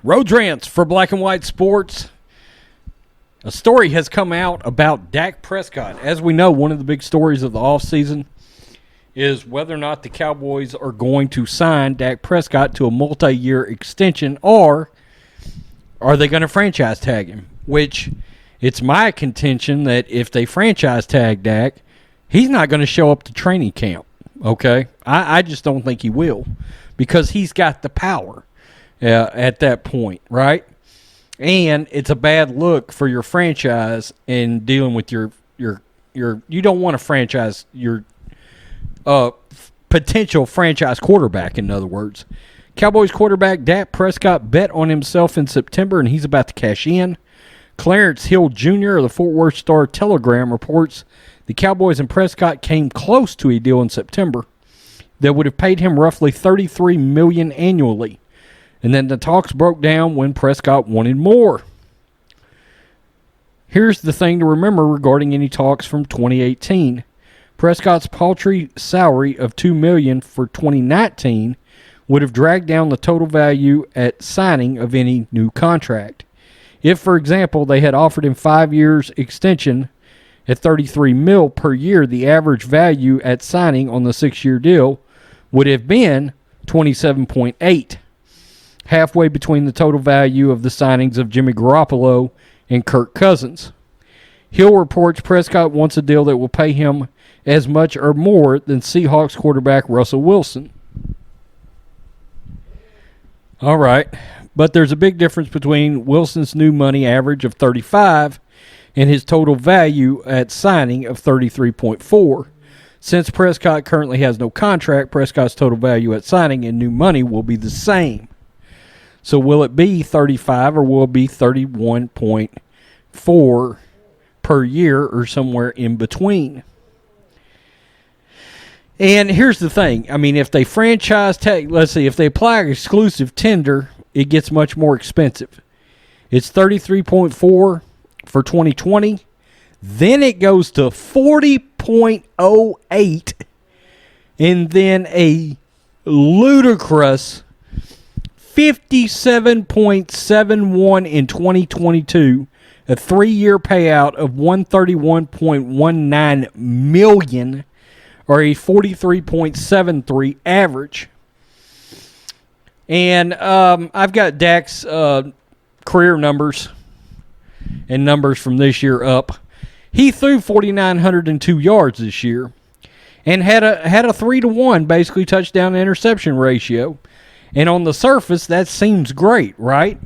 Road Rants for Black and White Sports. A story has come out about Dak Prescott. As we know, one of the big stories of the offseason is whether or not the Cowboys are going to sign Dak Prescott to a multi-year extension, or are they going to franchise tag him? Which, it's my contention that if they franchise tag Dak, he's not going to show up to training camp, okay? I just don't think he will, because he's got the power at that point, right? And it's a bad look for your franchise in dealing with your you don't want to franchise your potential franchise quarterback, in other words. Cowboys quarterback Dak Prescott bet on himself in September, and he's about to cash in. Clarence Hill Jr. of the Fort Worth Star-Telegram reports the Cowboys and Prescott came close to a deal in September that would have paid him roughly $33 million annually. And then the talks broke down when Prescott wanted more. Here's the thing to remember regarding any talks from 2018. Prescott's paltry salary of $2 million for 2019 would have dragged down the total value at signing of any new contract. If, for example, they had offered him 5 years extension at $33 million per year, the average value at signing on the 6-year deal would have been $27.8. Halfway between the total value of the signings of Jimmy Garoppolo and Kirk Cousins. Hill reports Prescott wants a deal that will pay him as much or more than Seahawks quarterback Russell Wilson. All right, but there's a big difference between Wilson's new money average of $35 and his total value at signing of $33.4. Since Prescott currently has no contract, Prescott's total value at signing and new money will be the same. So will it be 35 or will it be 31.4 per year or somewhere in between? And here's the thing. I mean, if they franchise tag, let's see, if they apply exclusive tender, it gets much more expensive. It's 33.4 for 2020. Then it goes to 40.08 and then a ludicrous 57.71 in 2022, a 3-year payout of $131.19 million, or a 43.73 average. And I've got Dak's career numbers and numbers from this year up. He threw 4,902 yards this year and had a 3-to-1 basically touchdown to interception ratio. And on the surface, that seems great, right?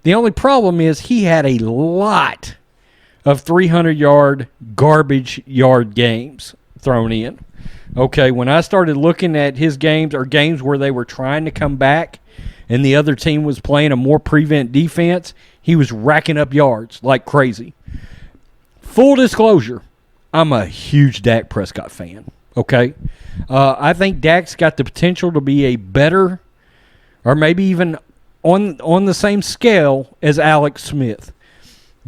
The only problem is he had a lot of 300-yard garbage yard games thrown in. Okay, when I started looking at his games, or games where they were trying to come back and the other team was playing a more prevent defense, he was racking up yards like crazy. Full disclosure, I'm a huge Dak Prescott fan, okay? I think Dak's got the potential to be a better, or maybe even on the same scale as Alex Smith.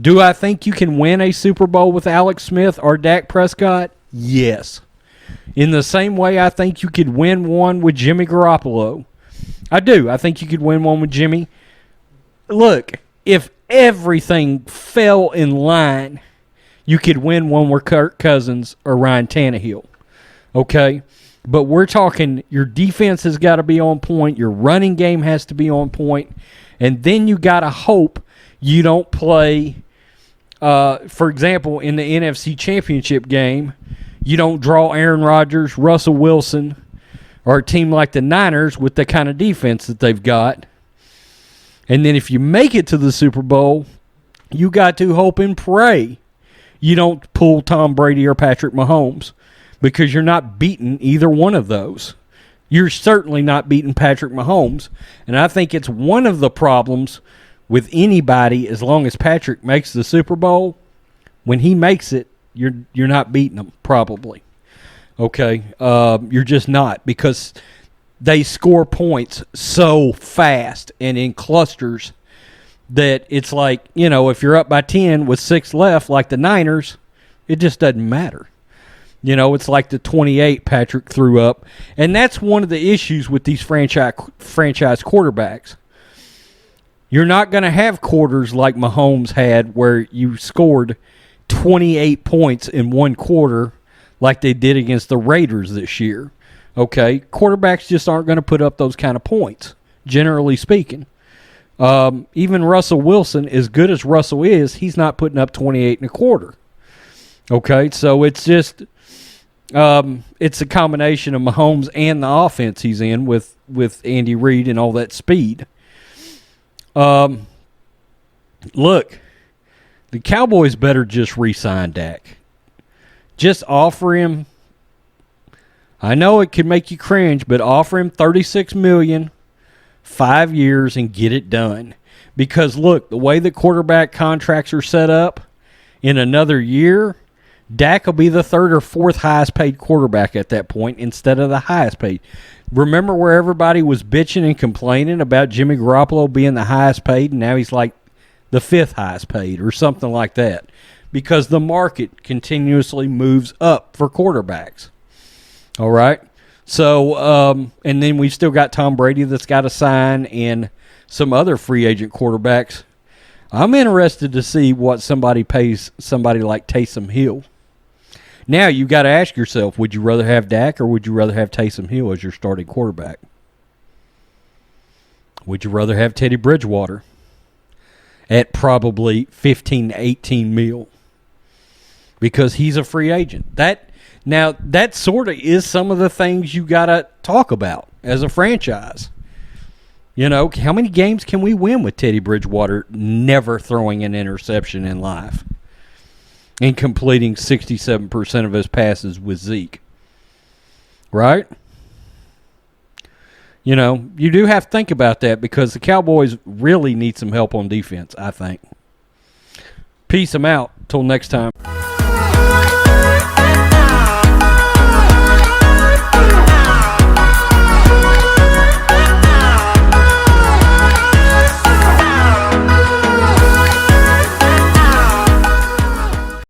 Do I think you can win a Super Bowl with Alex Smith or Dak Prescott? Yes. In the same way I think you could win one with Jimmy Garoppolo. I do. I think you could win one with Jimmy. Look, if everything fell in line, you could win one with Kirk Cousins or Ryan Tannehill. Okay? But we're talking your defense has got to be on point. Your running game has to be on point. And then you got to hope you don't play, for example, in the NFC Championship game, you don't draw Aaron Rodgers, Russell Wilson, or a team like the Niners with the kind of defense that they've got. And then if you make it to the Super Bowl, you got to hope and pray you don't pull Tom Brady or Patrick Mahomes, because you're not beating either one of those. You're certainly not beating Patrick Mahomes. And I think it's one of the problems with anybody, as long as Patrick makes the Super Bowl, when he makes it, you're not beating them, probably. Okay? You're just not, because they score points so fast and in clusters that it's like, you know, if you're up by 10 with 6 left, like the Niners, it just doesn't matter. You know, it's like the 28 Patrick threw up. And that's one of the issues with these franchise quarterbacks. You're not going to have quarters like Mahomes had where you scored 28 points in one quarter like they did against the Raiders this year. Okay? Quarterbacks just aren't going to put up those kind of points, generally speaking. Even Russell Wilson, as good as Russell is, he's not putting up 28 and a quarter. Okay? So it's just it's a combination of Mahomes and the offense he's in with Andy Reid and all that speed. Look, the Cowboys better just re-sign Dak. Just offer him. I know it can make you cringe, but offer him $36 million, 5 years, and get it done. Because look, the way the quarterback contracts are set up, in another year, Dak will be the third or fourth highest paid quarterback at that point instead of the highest paid. Remember where everybody was bitching and complaining about Jimmy Garoppolo being the highest paid, and now he's like the fifth highest paid or something like that, because the market continuously moves up for quarterbacks. All right? So, and then we've still got Tom Brady that's got to sign and some other free agent quarterbacks. I'm interested to see what somebody pays somebody like Taysom Hill. Now, you got to ask yourself, would you rather have Dak or would you rather have Taysom Hill as your starting quarterback? Would you rather have Teddy Bridgewater at probably 15 to 18 mil? Because he's a free agent. That sort of is some of the things you got to talk about as a franchise. You know, how many games can we win with Teddy Bridgewater never throwing an interception in life and completing 67% of his passes with Zeke? Right? You know, you do have to think about that because the Cowboys really need some help on defense, I think. Peace. I'm out. Till next time.